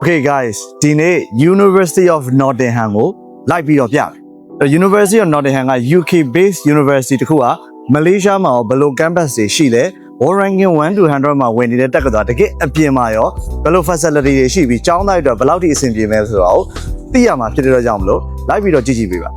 Okay guys, ဒီနေ့ University of Nottingham ကိုလိုက်ပြီးတော့ပြမယ်။ University of Nottingham က UK based university တခုကမလေးရှားမှာဘယ်လို campus တွေရှိလဲ World Ranking 1 to 100မှာဝင်နေတဲ့တက္ကသိုလ်တကယ်အပြင်မှာရောဘယ်လို facility တွေရှိပြီးကျောင်းသားတွေအတွက်ဘယ်လောက်ထိအဆင်ပြေမလဲဆိုတော့သိရမှာဖြစ်တဲ့ကြောင့်မလို့လိုက်ပြီးတော့ကြည့်ကြည့်ပေးပါ